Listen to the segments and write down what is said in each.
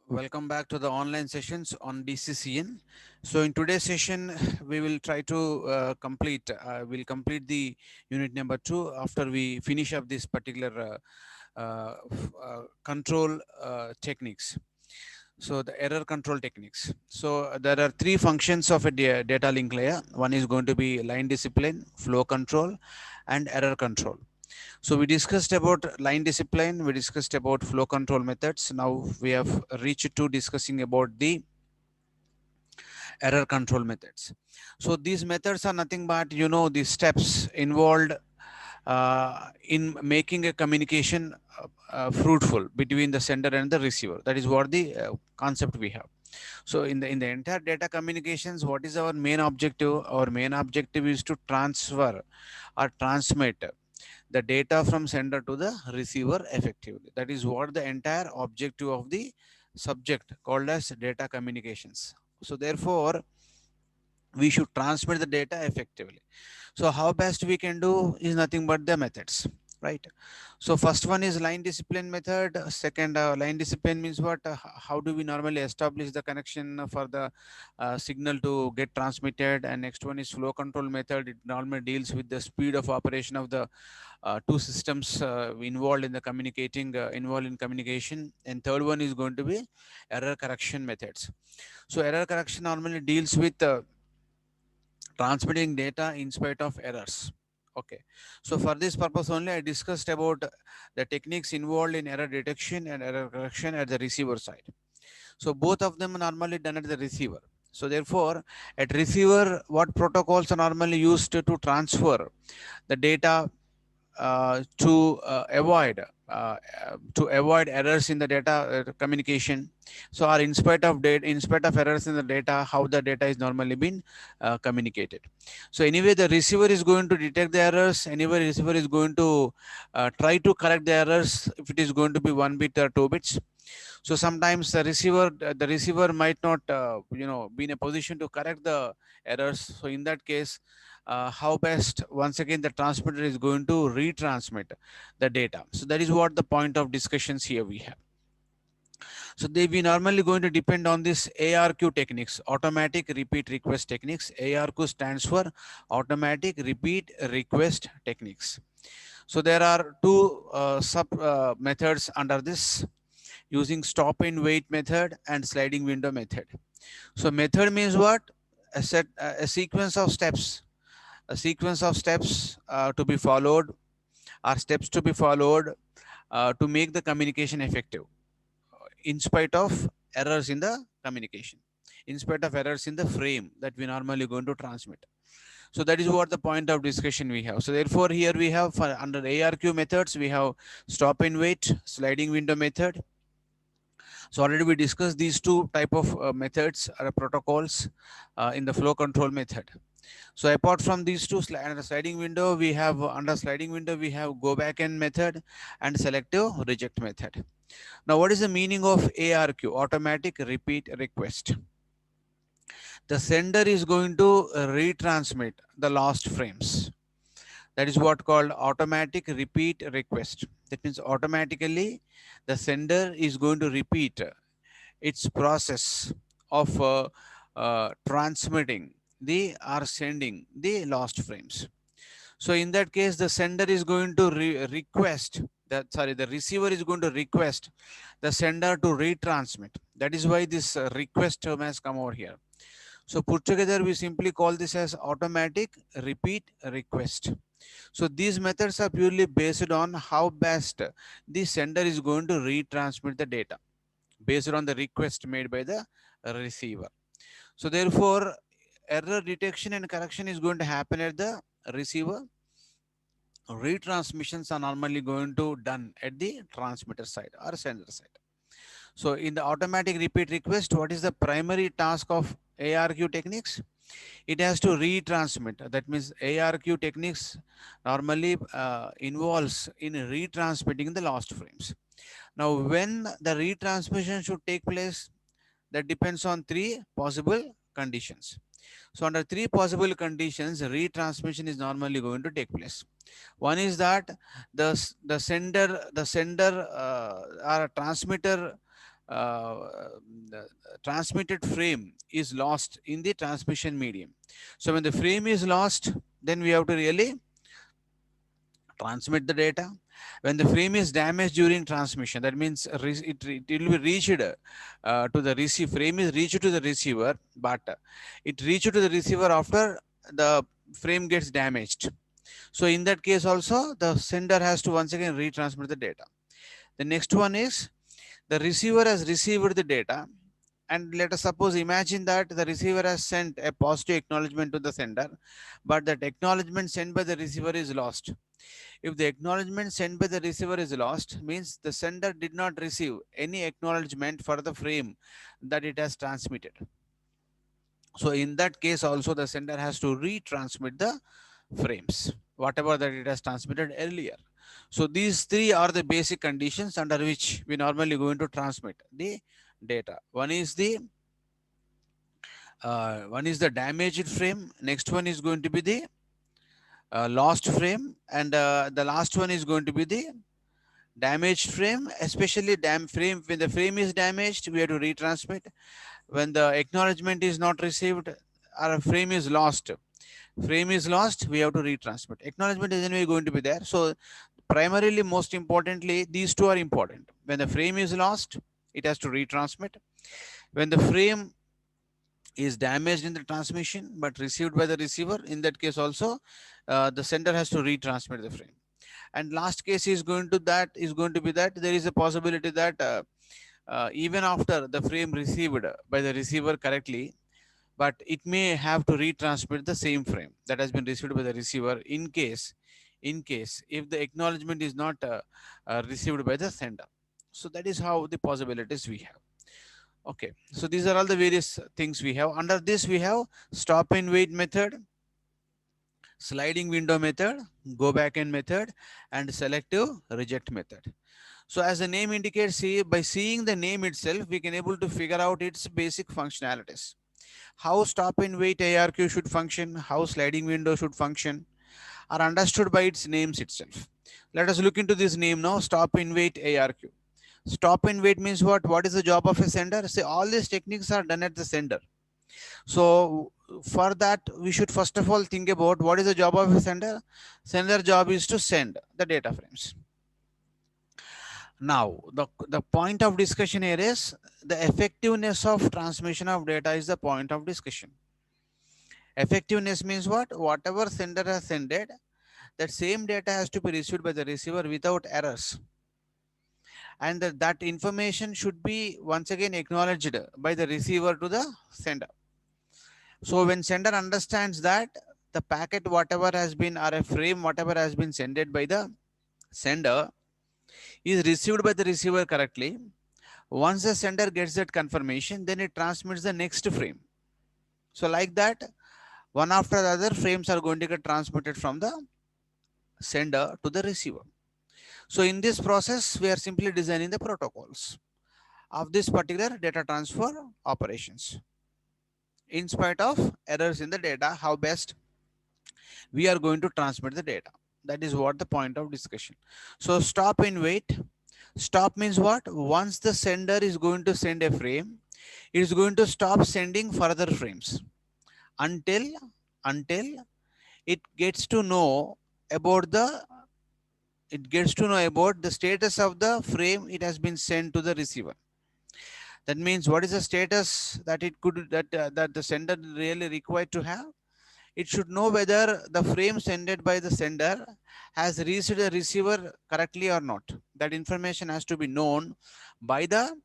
Welcome back to the online sessions on DCCN. So in today's session, we will try to we'll complete the unit number 2 after we finish up this particular control techniques. So the error control techniques. So there are three functions of a data link layer. One is going to be line discipline, flow control, and error control. So we discussed about line discipline, we discussed about flow control methods. Now we have reached to discussing about the error control methods. So these methods are nothing but, the steps involved in making a communication fruitful between the sender and the receiver. That is what the concept we have. So in the entire data communications, what is our main objective? Our main objective is to transfer or transmit the data from sender to the receiver effectively. That is what the entire objective of the subject called as data communications. So therefore, we should transmit the data effectively. So how best we can do is nothing but the methods, right? So first one is line discipline method. Second, line discipline means what? How do we normally establish the connection for the signal to get transmitted? And next one is flow control method. It normally deals with the speed of operation of the two systems involved in communication. And third one is going to be error correction methods. So error correction normally deals with transmitting data in spite of errors. Okay, so for this purpose only, I discussed about the techniques involved in error detection and error correction at the receiver side. So both of them are normally done at the receiver. So therefore, at receiver, what protocols are normally used transfer the data to avoid errors in the data communication. So or in spite of errors in the data, how the data is normally been communicated. So anyway, the receiver is going to detect the errors. Anyway, receiver is going to try to correct the errors if it is going to be 1 bit or 2 bits. So sometimes the receiver might not be in a position to correct the errors. So in that case, how best once again the transmitter is going to retransmit the data. So that is what the point of discussions here we have. So they we normally going to depend on this ARQ techniques, automatic repeat request techniques. ARQ stands for automatic repeat request techniques. So there are two sub methods under this, using stop and wait method and sliding window method. So method means what? A sequence of steps, to be followed, or steps to be followed to make the communication effective in spite of errors in the communication, in spite of errors in the frame that we normally going to transmit. So that is what the point of discussion we have. So therefore here we have, for under ARQ methods, we have stop and wait, sliding window method. So already we discussed these two type of methods or protocols in the flow control method. So apart from these two, under sliding window, we have go back end method and selective reject method. Now, what is the meaning of ARQ, automatic repeat request? The sender is going to retransmit the lost frames. That is what called automatic repeat request. That means automatically the sender is going to repeat its process of transmitting the or sending the lost frames. So in that case, the sender is going to the receiver is going to request the sender to retransmit. That is why this request term has come over here. So put together, we simply call this as automatic repeat request. So these methods are purely based on how best the sender is going to retransmit the data based on the request made by the receiver. So therefore, error detection and correction is going to happen at the receiver. Retransmissions are normally going to done at the transmitter side or sender side. So in the automatic repeat request, what is the primary task of ARQ techniques? It has to retransmit. That means ARQ techniques normally involves in retransmitting the lost frames. Now, when the retransmission should take place, that depends on three possible conditions. So under three possible conditions, retransmission is normally going to take place. One is that the sender or transmitter the transmitted frame is lost in the transmission medium. So when the frame is lost, then we have to really transmit the data. When the frame is damaged during transmission, that means it will be reached to the receive frame is reached to the receiver, but it reached to the receiver after the frame gets damaged. So in that case also, the sender has to once again retransmit the data. The next one is the receiver has received the data, and let us suppose imagine that the receiver has sent a positive acknowledgement to the sender, but that acknowledgement sent by the receiver is lost. If the acknowledgement sent by the receiver is lost, means the sender did not receive any acknowledgement for the frame that it has transmitted. So in that case also, the sender has to retransmit the frames, whatever that it has transmitted earlier. So these three are the basic conditions under which we normally going to transmit the data. One is the damaged frame. Next one is going to be the lost frame, and the last one is going to be the damaged frame. Especially dam frame, when the frame is damaged, we have to retransmit. When the acknowledgement is not received or a frame is lost, we have to retransmit. Acknowledgement is anyway going to be there. So primarily, most importantly, these two are important. When the frame is lost, it has to retransmit. When the frame is damaged in the transmission but received by the receiver, in that case also, the sender has to retransmit the frame. And last case is going to be that there is a possibility that even after the frame received by the receiver correctly, but it may have to retransmit the same frame that has been received by the receiver in case if the acknowledgement is not received by the sender. So that is how the possibilities we have. Okay, so these are all the various things we have. Under this we have stop and wait method, sliding window method, go back end method, and selective reject method. So as the name indicates, see, by seeing the name itself, we can able to figure out its basic functionalities. How stop and wait ARQ should function, how sliding window should function, are understood by its names itself. Let us look into this name now, stop and wait ARQ. Stop and wait means what? What is the job of a sender? Say all these techniques are done at the sender. So for that, we should first of all think about what is the job of a sender. Sender job is to send the data frames. Now, the point of discussion here is the effectiveness of transmission of data is the point of discussion. Effectiveness means what? Whatever sender has sended, that same data has to be received by the receiver without errors. And that information should be once again acknowledged by the receiver to the sender. So when sender understands that the packet whatever has been or a frame whatever has been sended by the sender is received by the receiver correctly, once the sender gets that confirmation, then it transmits the next frame. So like that, one after the other frames are going to get transmitted from the sender to the receiver. So in this process, we are simply designing the protocols of this particular data transfer operations. In spite of errors in the data, how best we are going to transmit the data. That is what the point of discussion. So stop and wait. Stop means what? Once the sender is going to send a frame, it is going to stop sending further frames until it gets to know about the status of the frame it has been sent to the receiver. That means what is the status that that the sender really required to have? It should know whether the frame sent by the sender has reached the receiver correctly or not. That information has to be known by the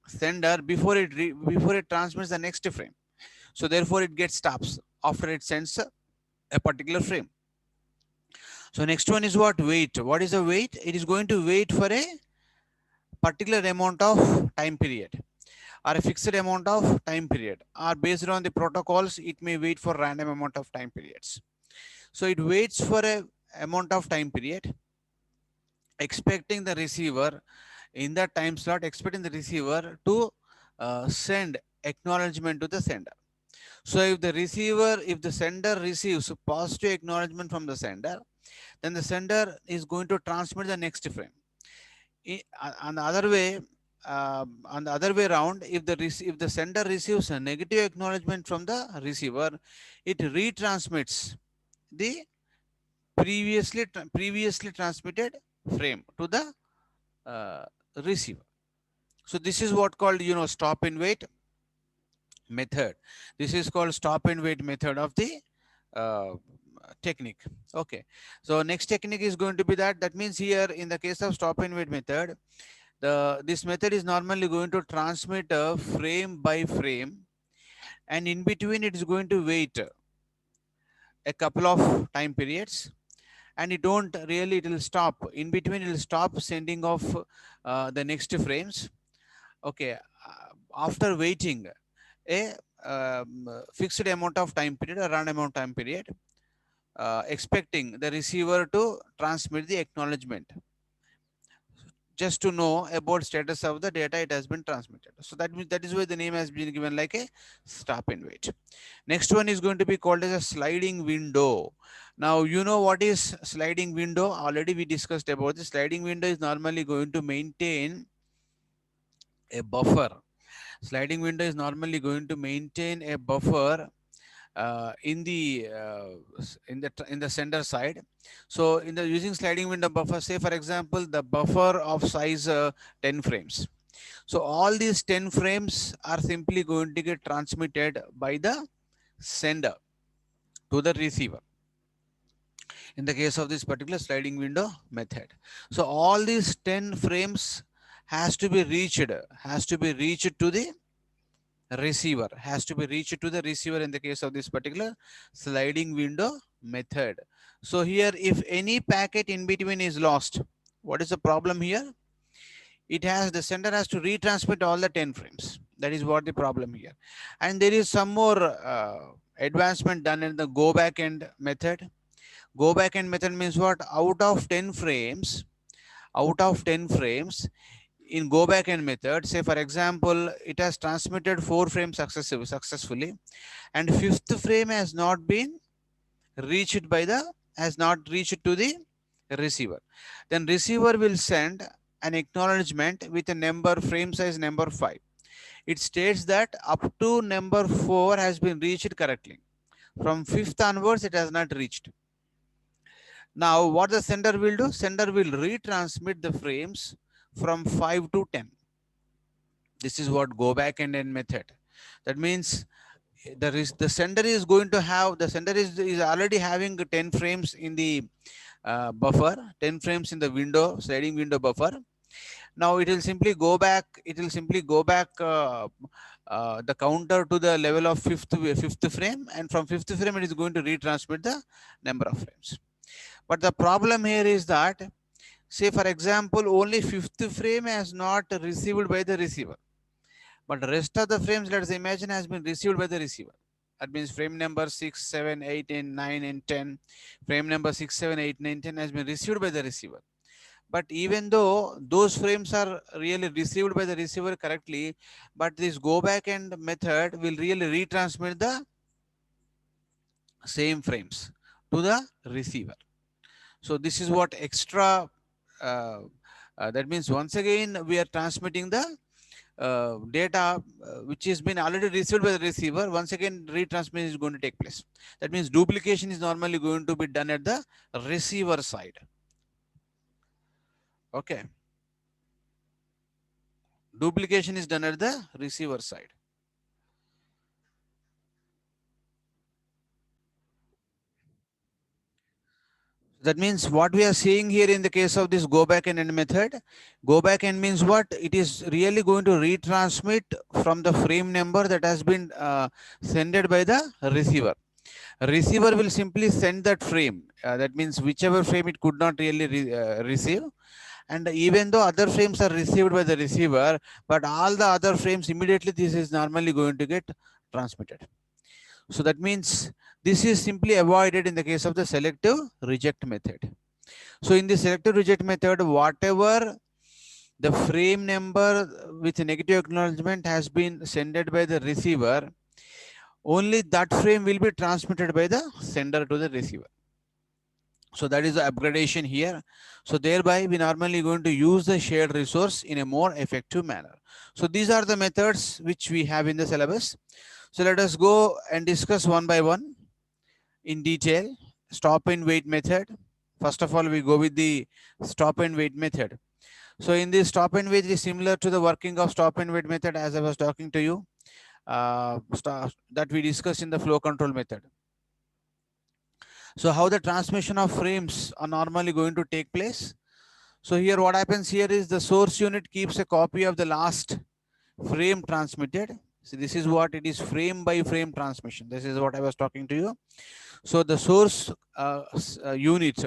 sender before it transmits the next frame. So therefore it gets stops after it sends a particular frame. So next one is what? Wait. What is the wait? It is going to wait for a particular amount of time period or a fixed amount of time period, or based on the protocols it may wait for random amount of time periods. So it waits for a amount of time period, expecting the receiver in that time slot, expecting the receiver to send acknowledgement to the sender. So if the sender receives positive acknowledgement from the sender, then the sender is going to transmit the next frame. On the other way, on the other way around, if the sender receives a negative acknowledgement from the receiver, it retransmits the previously transmitted frame to the uh, receiver. So this is what called, stop and wait method. This is called stop and wait method of the uh, technique. Okay. So next technique is going to be that means here in the case of stop and wait method, this method is normally going to transmit a frame by frame, and in between it is going to wait a couple of time periods, and it will stop in between, it will stop sending off the next frames. Okay. After waiting a fixed amount of time period, a random amount of time period, expecting the receiver to transmit the acknowledgement, just to know about status of the data it has been transmitted. So that means that is why the name has been given like a stop and wait. Next one is going to be called as a sliding window. Now you know what is sliding window. Already we discussed about the sliding window is normally going to maintain a buffer. Sliding window is normally going to maintain a buffer in the sender side. So in the using sliding window buffer, say for example the buffer of size 10 frames. So all these 10 frames are simply going to get transmitted by the sender to the receiver in the case of this particular sliding window method. So all these 10 frames has to be reached to the receiver, in the case of this particular sliding window method. So here if any packet in between is lost, what is the problem here? The sender has to retransmit all the 10 frames. That is what the problem here. And there is some more advancement done in the go back end method. Go back end method means what? Out of 10 frames, in go back end method, say for example it has transmitted 4 frames successfully, and fifth frame has not reached to the receiver, then receiver will send an acknowledgement with a frame size number 5. It states that up to number 4 has been reached correctly. From 5th onwards it has not reached. Now what the sender will do? Sender will retransmit the frames from 5 to 10. This is what go back and end method. That means the sender is going to have, is already having 10 frames in the buffer, 10 frames in the sliding window buffer. Now it will simply go back, the counter to the level of fifth frame, and from fifth frame it is going to retransmit the number of frames. But the problem here is that, say for example, only fifth frame has not received by the receiver, but the rest of the frames, let's imagine, has been received by the receiver. That means frame number 6, 7, 8, and 9, and 10. Frame number 6, 7, 8, 9, 10 has been received by the receiver. But even though those frames are really received by the receiver correctly, but this go back end method will really retransmit the same frames to the receiver. So this is what extra, that means once again we are transmitting the data which has been already received by the receiver. Once again retransmission is going to take place. That means duplication is normally going to be done at the receiver side. Okay, duplication is done at the receiver side. That means what we are seeing here in the case of this go back and end method, go back end means what? It is really going to retransmit from the frame number that has been sent by the receiver. Receiver will simply send that frame. That means whichever frame it could not really receive. And even though other frames are received by the receiver, but all the other frames immediately this is normally going to get transmitted. So that means this is simply avoided in the case of the selective reject method. So in the selective reject method, whatever the frame number with negative acknowledgement has been sent by the receiver, only that frame will be transmitted by the sender to the receiver. So that is the upgradation here. So thereby we normally going to use the shared resource in a more effective manner. So these are the methods which we have in the syllabus. So let us go and discuss one by one in detail. Stop and wait method. First of all, we go with the stop and wait method. So in this stop and wait is similar to the working of stop and wait method as I was talking to you, that we discussed in the flow control method. So how the transmission of frames are normally going to take place. So here what happens here is the source unit keeps a copy of the last frame transmitted. So this is what it is, frame by frame transmission. This is what I was talking to you. So the source unit,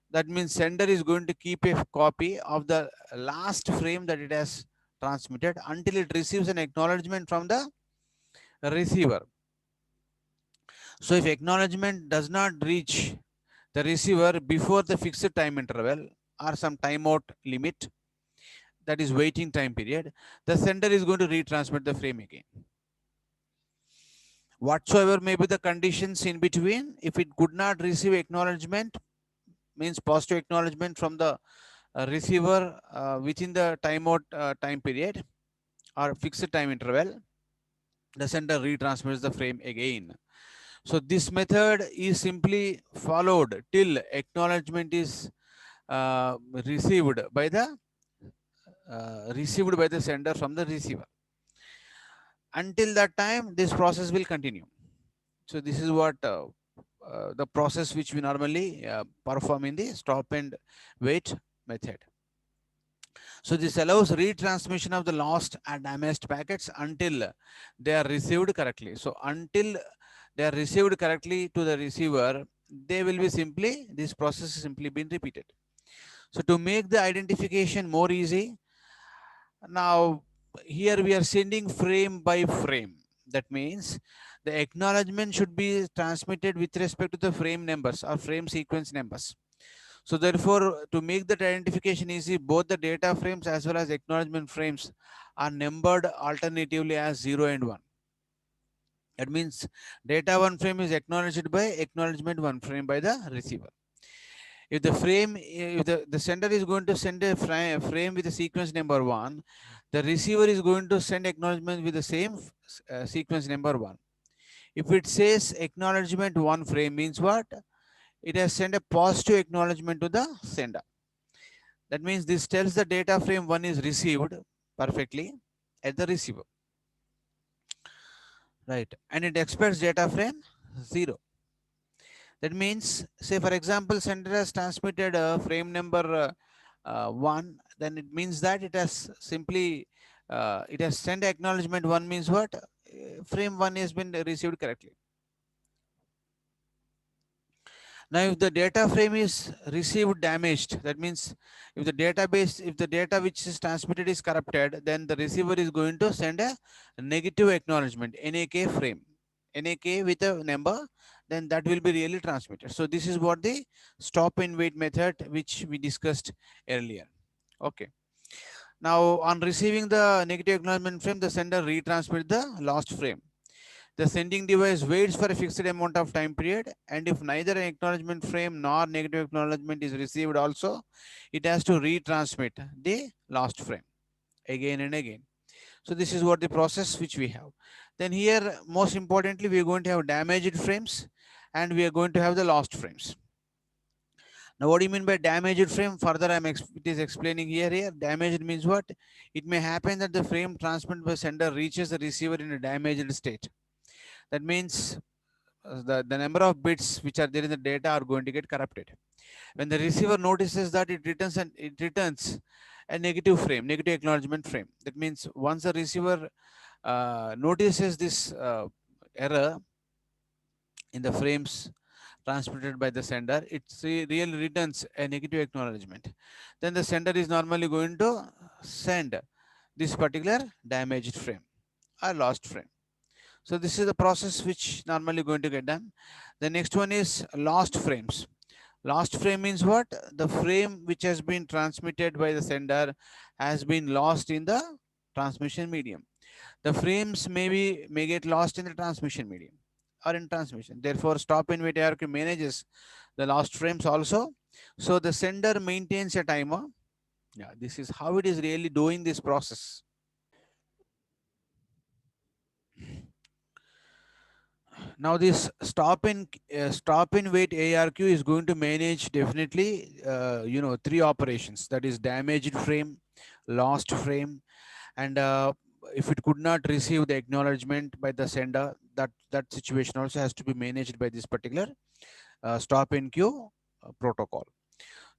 that means sender is going to keep a copy of the last frame that it has transmitted until it receives an acknowledgement from the receiver. So if acknowledgement does not reach the receiver before the fixed time interval or some timeout limit, that is waiting time period, the sender is going to retransmit the frame again. Whatsoever may be the conditions in between, if it could not receive acknowledgement, means positive acknowledgement from the receiver within the timeout time period or fixed time interval, the sender retransmits the frame again. So this method is simply followed till acknowledgement is received by the sender from the receiver. Until that time, this process will continue. So this is what the process which we normally perform in the stop and wait method. So this allows retransmission of the lost and damaged packets until they are received correctly. So until they are received correctly to the receiver, they will be simply, this process is simply been repeated. So to make the identification more easy, now here we are sending frame by frame. That means the acknowledgement should be transmitted with respect to the frame numbers or frame sequence numbers. So therefore, to make that identification easy, both the data frames as well as acknowledgement frames are numbered alternatively as 0 and 1. That means data 1 frame is acknowledged by acknowledgement 1 frame by the receiver. If the frame, if the sender is going to send a frame with the sequence number 1, the receiver is going to send acknowledgement with the same sequence number 1. If it says acknowledgement 1 frame means what? It has sent a positive acknowledgement to the sender. That means this tells the data frame 1 is received perfectly at the receiver. Right. And it expects data frame 0. That means, say for example, sender has transmitted frame number 1, then it means that it has simply, it has sent acknowledgement 1 means what? Frame 1 has been received correctly. Now, if the data frame is received damaged, that means if the database, if the data which is transmitted is corrupted, then the receiver is going to send a negative acknowledgement, NAK frame, NAK with a number, then that will be really transmitted. So this is what the stop and wait method, which we discussed earlier. Okay. Now, on receiving the negative acknowledgement frame, the sender retransmits the lost frame. The sending device waits for a fixed amount of time period, and if neither an acknowledgement frame nor negative acknowledgement is received also, it has to retransmit the lost frame again and again. So this is what the process which we have. Then here, most importantly, we are going to have damaged frames and we are going to have the lost frames. Now, what do you mean by damaged frame? Further, it is explaining here. Damaged means what? It may happen that the frame transmitted by sender reaches the receiver in a damaged state. That means the number of bits which are there in the data are going to get corrupted. When the receiver notices that, it returns a negative frame, negative acknowledgement frame. That means once the receiver notices this error in the frames transmitted by the sender, it really returns a negative acknowledgement. Then the sender is normally going to send this particular damaged frame or lost frame. So this is the process which normally going to get done. The next one is lost frames. Lost frame means what? The frame which has been transmitted by the sender has been lost in the transmission medium. The frames may get lost in the transmission medium, or in transmission. Therefore, stop and wait ARQ manages the lost frames also. So the sender maintains a timer. Yeah, this is how it is really doing this process. Now this stop and wait ARQ is going to manage definitely three operations, that is damaged frame, lost frame, and if it could not receive the acknowledgement by the sender, that situation also has to be managed by this particular stop and queue protocol.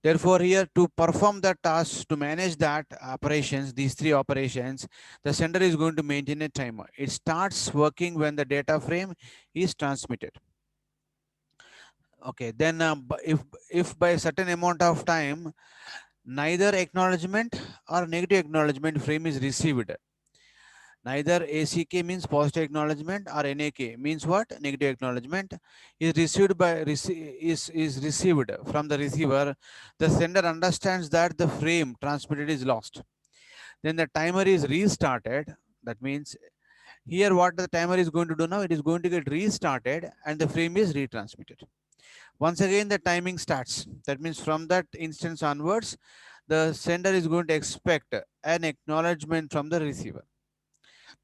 Therefore, here to perform the task, to manage that operations, these three operations, the sender is going to maintain a timer. It starts working when the data frame is transmitted. Okay, then if by a certain amount of time, neither acknowledgement or negative acknowledgement frame is received. Neither ACK means positive acknowledgement or NAK means what? Negative acknowledgement is received is received from the receiver. The sender understands that the frame transmitted is lost. Then the timer is restarted. That means here what the timer is going to do now, it is going to get restarted and the frame is retransmitted. Once again the timing starts. That means from that instance onwards, the sender is going to expect an acknowledgement from the receiver.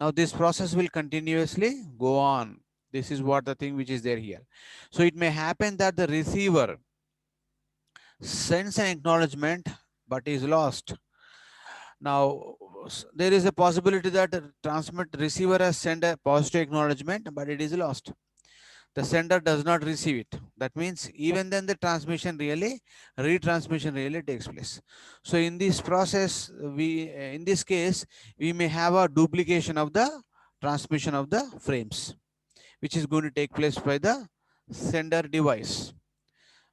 Now this process will continuously go on. This is what the thing which is there here. So it may happen that the receiver sends an acknowledgement but is lost. Now there is a possibility that the transmit receiver has sent a positive acknowledgement but it is lost. The sender does not receive it. That means even then the retransmission really takes place. So in this process, in this case, we may have a duplication of the transmission of the frames, which is going to take place by the sender device,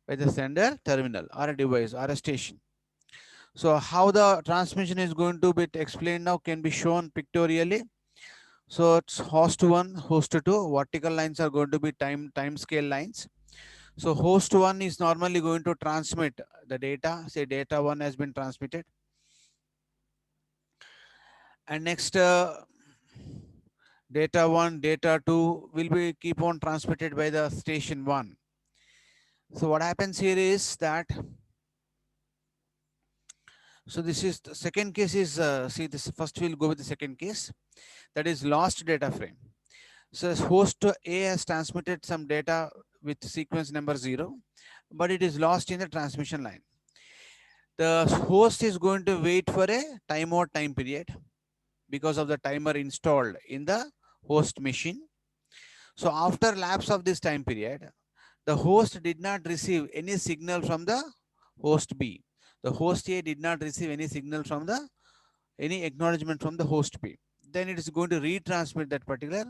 by the sender terminal or a device or a station. So how the transmission is going to be explained now can be shown pictorially. So it's host 1, host 2, vertical lines are going to be time scale lines. So host 1 is normally going to transmit the data, say data 1 has been transmitted. And next data 1, data 2 will be keep on transmitted by the station 1. So what happens here is that, so this is the second case is, see this first we'll go with the second case, that is lost data frame. So host A has transmitted some data with sequence number 0, but it is lost in the transmission line. The host is going to wait for a timeout time period because of the timer installed in the host machine. So after lapse of this time period, the host did not receive any signal from the host B. The host A did not receive any signal from any acknowledgement from the host B. Then it is going to retransmit that particular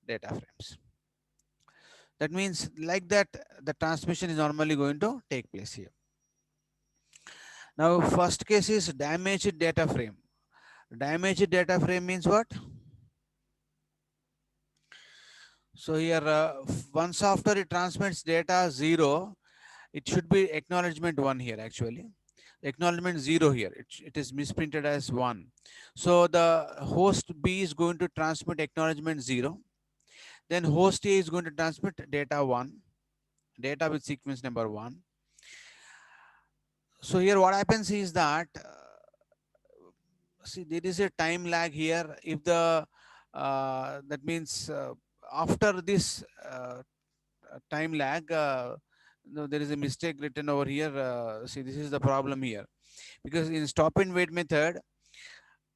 data frames. That means like that, the transmission is normally going to take place here. Now, first case is damaged data frame. Damaged data frame means what? So here, once after it transmits data 0, it should be acknowledgement 1 here actually. Acknowledgement 0 here, it is misprinted as 1. So the host B is going to transmit acknowledgement 0. Then host A is going to transmit data 1, data with sequence number 1. So here what happens is that, see there is a time lag here. If the, that means after this time lag, no, there is a mistake written over here. See, this is the problem here, because in stop and wait method,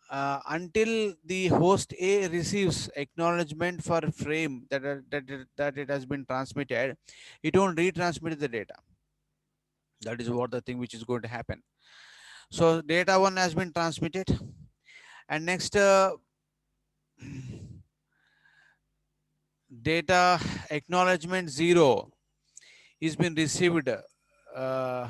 until the host A receives acknowledgement for frame that it has been transmitted, it won't retransmit the data. That is what the thing which is going to happen. So data 1 has been transmitted, and next data acknowledgement 0 is been received. Uh, uh,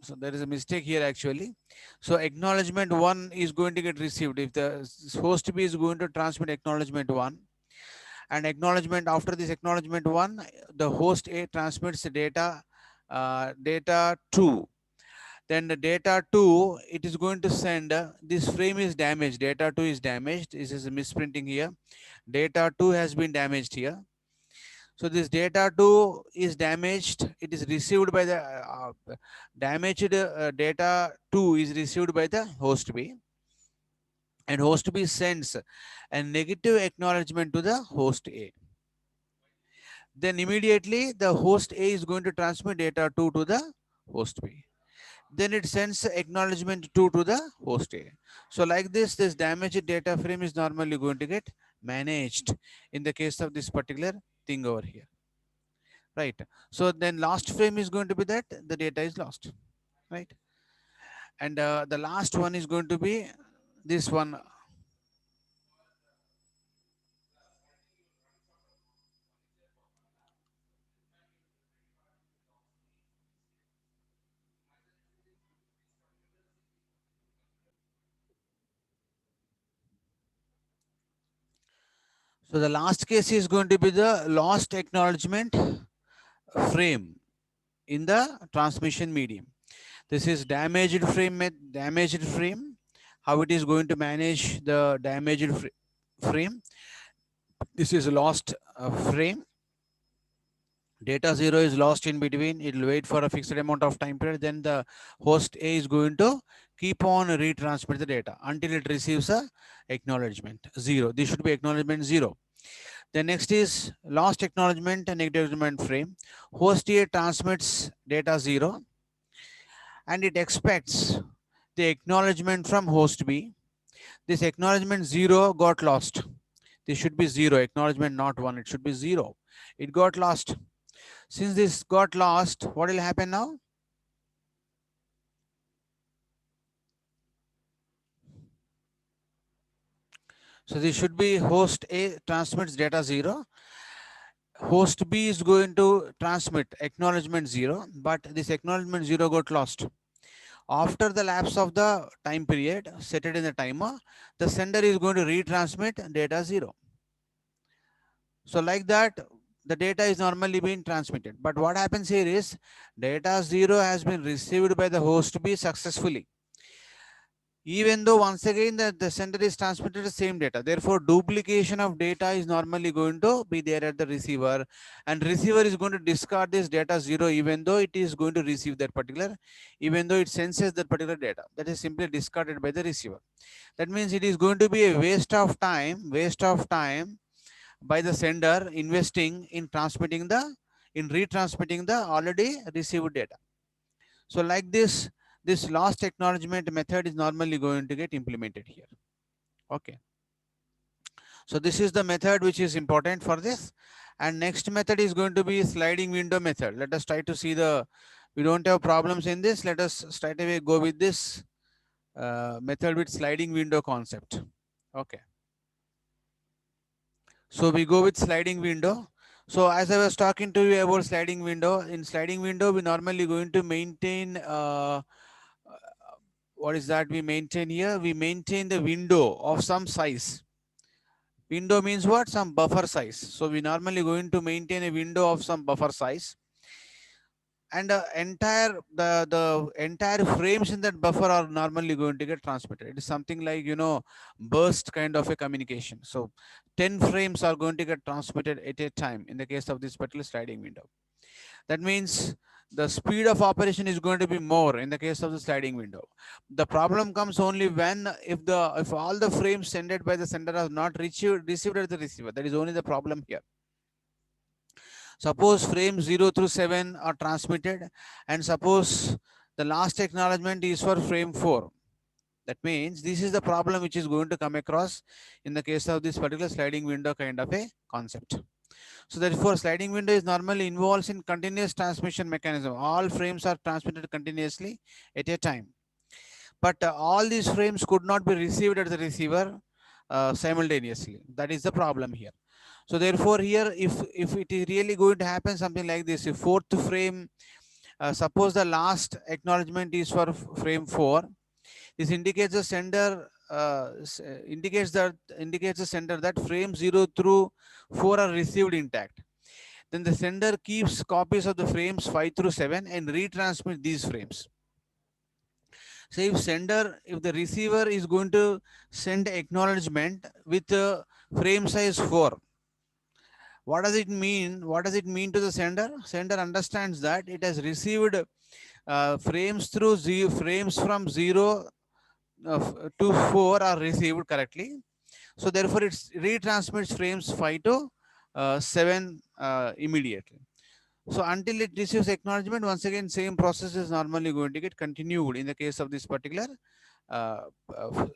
so there is a mistake here actually. So acknowledgement 1 is going to get received if the host B is going to transmit acknowledgement 1, and acknowledgement, after this acknowledgement 1, the host A transmits the data 2. Then the data 2, it is going to send, this frame is damaged, data 2 is damaged, this is a misprinting here, data 2 has been damaged here. So this data 2 is damaged, it is received by the damaged data 2 is received by the host B, and host B sends a negative acknowledgement to the host A. Then immediately the host A is going to transmit data 2 to the host B. Then it sends acknowledgement 2 to the host A. So like this damaged data frame is normally going to get managed in the case of this particular thing over here. Right. So then last frame is going to be that the data is lost. Right. And the last one is going to be this one. So the last case is going to be the lost acknowledgement frame in the transmission medium. This is damaged frame, how it is going to manage the damaged frame. This is lost frame. Data 0 is lost in between. It will wait for a fixed amount of time period. Then the host A is going to keep on retransmit the data until it receives a acknowledgement 0. This should be acknowledgement 0. The next is lost acknowledgement and negative acknowledgement frame. Host A transmits data 0 and it expects the acknowledgement from host B. This acknowledgement 0 got lost. This should be 0. Acknowledgement not 1. It should be 0. It got lost. Since this got lost, what will happen now? So this should be host A transmits data 0. Host B is going to transmit acknowledgement 0, but this acknowledgement 0 got lost. After the lapse of the time period set it in the timer, the sender is going to retransmit data 0. So like that, the data is normally being transmitted. But what happens here is data 0 has been received by the host B successfully, even though once again the sender is transmitted the same data. Therefore, duplication of data is normally going to be there at the receiver, and receiver is going to discard this data 0 even though it is going to receive that particular, even though it senses that particular data. That is simply discarded by the receiver. That means it is going to be a waste of time by the sender investing in retransmitting the already received data. So like this lost acknowledgement method is normally going to get implemented here. Okay. So this is the method which is important for this. And next method is going to be sliding window method. Let us try to see we don't have problems in this. Let us straight away go with this method with sliding window concept. Okay. So we go with sliding window. So as I was talking to you about sliding window, in sliding window, we normally going to maintain, what is that we maintain here? We maintain the window of some size. Window means what? Some buffer size. So we normally going to maintain a window of some buffer size. And the entire frames in that buffer are normally going to get transmitted. It is something like, burst kind of a communication. So 10 frames are going to get transmitted at a time in the case of this particular sliding window. That means the speed of operation is going to be more in the case of the sliding window. The problem comes only when if all the frames sent by the sender are not received at the receiver. That is only the problem here. Suppose frames 0 through 7 are transmitted, and suppose the last acknowledgement is for frame 4. That means this is the problem which is going to come across in the case of this particular sliding window kind of a concept. So therefore, sliding window is normally involves in continuous transmission mechanism. All frames are transmitted continuously at a time. But all these frames could not be received at the receiver simultaneously. That is the problem here. So therefore here, if it is really going to happen something like this, if fourth frame, suppose the last acknowledgement is for frame 4, this indicates the sender indicates the sender that frame 0 through 4 are received intact. Then the sender keeps copies of the frames 5 through 7 and retransmit these frames. So if the receiver is going to send acknowledgement with frame size 4, what does it mean? What does it mean to the sender? Sender understands that it has received frames from 0 to 4 are received correctly. So therefore, it retransmits frames 5 to 7 immediately. So until it receives acknowledgement, once again, same process is normally going to get continued in the case of this particular uh, uh,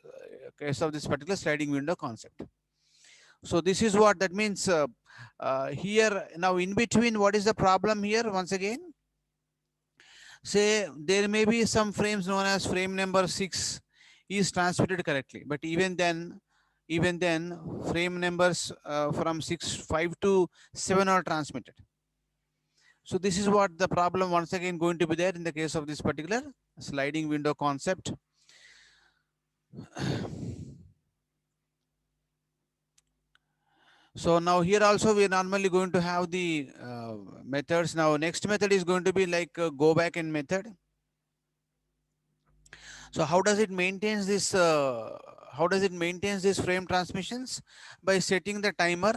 sliding window concept. So this is what that means. Here now, in between, what is the problem here? Once again, say there may be some frames known as frame number 6 is transmitted correctly, but even then frame numbers from 5 to 7 are transmitted. So this is what the problem once again going to be there in the case of this particular sliding window concept. So now here also we are normally going to have the methods. Now next method is going to be like go back and method. So how does it maintains this? How does it maintains these frame transmissions? By setting the timer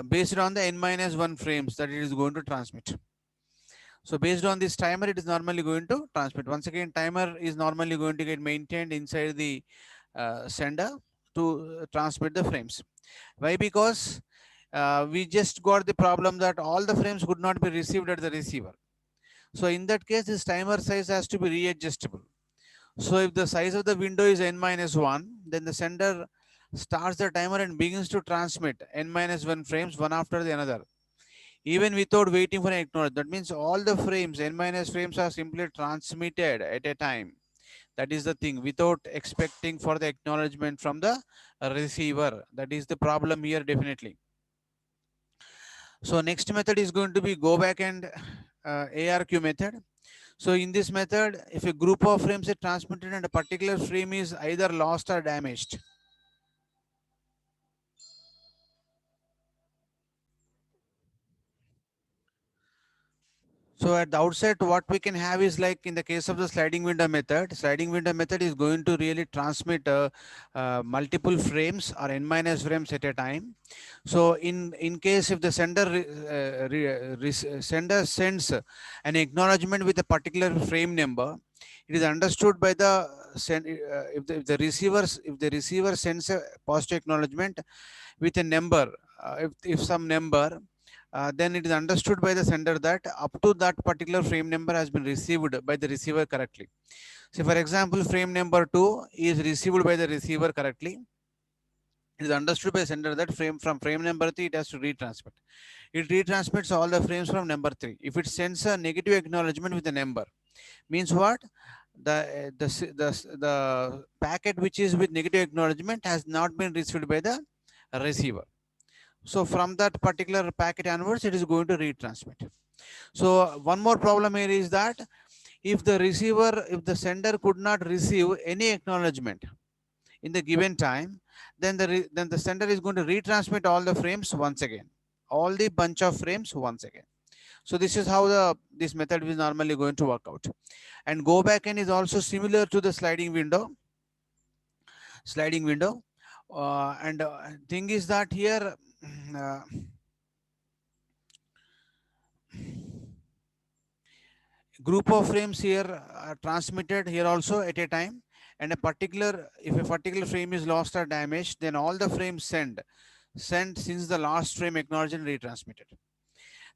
based on the n-1 frames that it is going to transmit. So based on this timer, it is normally going to transmit. Once again, timer is normally going to get maintained inside the sender to transmit the frames. Why? Because we just got the problem that all the frames could not be received at the receiver. So in that case, this timer size has to be readjustable. So if the size of the window is n-1, then the sender starts the timer and begins to transmit n-1 frames one after the another, even without waiting for an acknowledgement. That means all the frames, n- frames, are simply transmitted at a time. That is the thing, without expecting for the acknowledgement from the receiver. That is the problem here, definitely. So next method is going to be go back and ARQ method. So in this method, if a group of frames is transmitted and a particular frame is either lost or damaged, so at the outset, what we can have is like in the case of the sliding window method is going to really transmit multiple frames or n- frames at a time. So in case if the sender sends an acknowledgement with a particular frame number, it is understood by the if the receiver sends a positive acknowledgement with a number, if some number, then it is understood by the sender that up to that particular frame number has been received by the receiver correctly. So for example, frame number 2 is received by the receiver correctly. It is understood by the sender that from frame number 3 it has to retransmit. It retransmits all the frames from number 3. If it sends a negative acknowledgement with a number, means what? The packet which is with negative acknowledgement has not been received by the receiver. So from that particular packet onwards, it is going to retransmit. So one more problem here is that if the sender could not receive any acknowledgement in the given time, then the sender is going to retransmit all the frames once again, all the bunch of frames once again. So this is how this method is normally going to work out. And go back and is also similar to the sliding window. And thing is that here. Uh, Group of frames here are transmitted here also at a time, and if a particular frame is lost or damaged, then all the frames sent since the last frame acknowledged and retransmitted.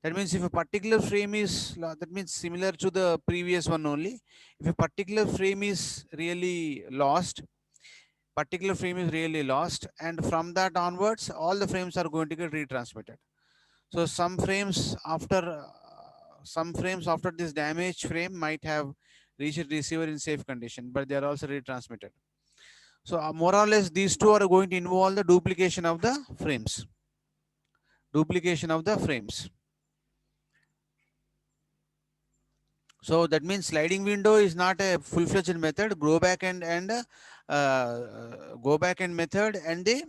That means if a particular frame that means similar to the previous one only. If a particular frame is really lost, and from that onwards, all the frames are going to get retransmitted. So some frames after this damaged frame might have reached receiver in safe condition, but they are also retransmitted. So more or less, these two are going to involve the duplication of the frames. Duplication of the frames. So that means sliding window is not a full-fledged method. Go back and method and the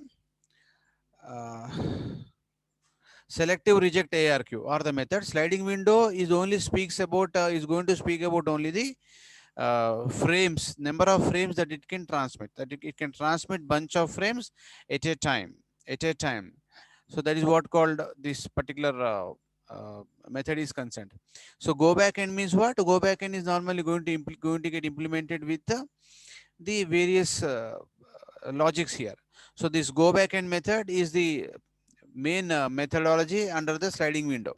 uh, selective reject ARQ are the method. Sliding window is only speaks about is going to speak about only the frames, number of frames that it can transmit, that it can transmit bunch of frames at a time, at a time. So that is what called this particular method is concerned. So go back end means what? Go back end is normally going to get implemented with the various logics here. So this go back end method is the main methodology under the sliding window.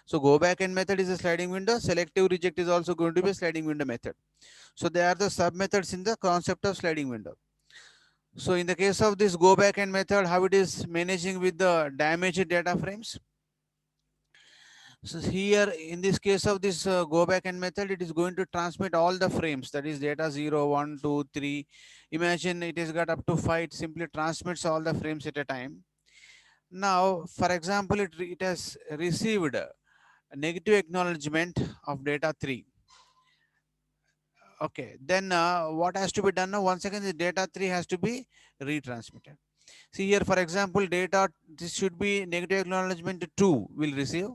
So go back end method is a sliding window. Selective reject is also going to be a sliding window method. So they are the sub methods in the concept of sliding window. So in the case of this go back end method, how it is managing with the damaged data frames. So here in this case of this go back end method, it is going to transmit all the frames, that is data 0, 1, 2, 3. Imagine it has got up to 5, it simply transmits all the frames at a time. Now, for example, it has received a negative acknowledgement of data 3. Okay, then what has to be done now? Once again, the data 3 has to be retransmitted. See here, for example, data, this should be negative acknowledgement 2 will receive.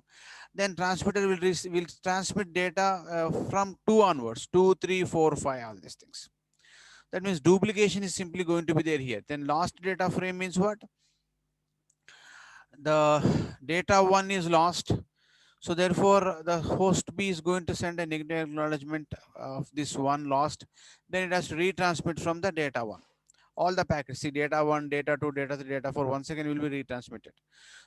Then transmitter will transmit data from 2 onwards, 2, 3, 4, 5, all these things. That means duplication is simply going to be there here. Then lost data frame means what? The data 1 is lost. So therefore, the host B is going to send a negative acknowledgement of this one lost. Then it has to retransmit from the data 1. All the packets, see data 1, data 2, data 3, data 4, once again will be retransmitted.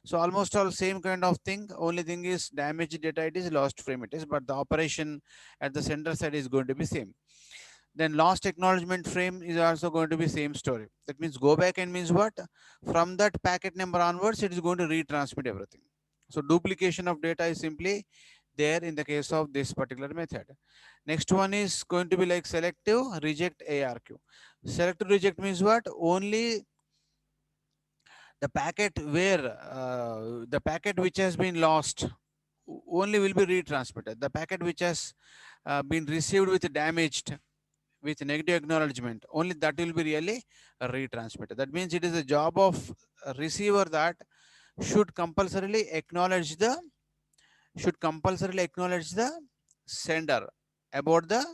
So almost all same kind of thing. Only thing is damaged data it is, lost frame it is, but the operation at the sender side is going to be same. Then lost acknowledgement frame is also going to be same story. That means go back and means what? From that packet number onwards, it is going to retransmit everything. So duplication of data is simply there in the case of this particular method. Next one is going to be like selective reject ARQ. Selective reject means what? Only the packet where the packet which has been lost only will be retransmitted. The packet which has been received with damaged, with negative acknowledgement, only that will be really retransmitted. That means it is a job of a receiver that should compulsorily acknowledge the sender about the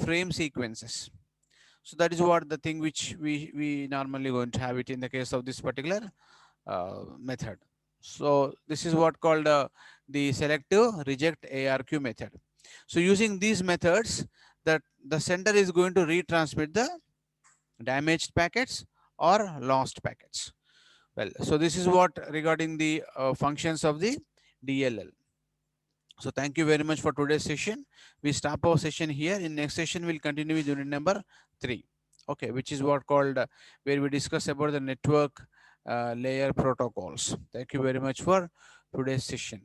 frame sequences. So that is what the thing which we normally going to have it in the case of this particular method. So this is what called the selective reject ARQ method. So using these methods, that the sender is going to retransmit the damaged packets or lost packets. Well, so this is what regarding the functions of the DLL. So thank you very much for today's session. We stop our session here. In next session, we'll continue with unit number 3. Okay, which is what called where we discuss about the network layer protocols. Thank you very much for today's session.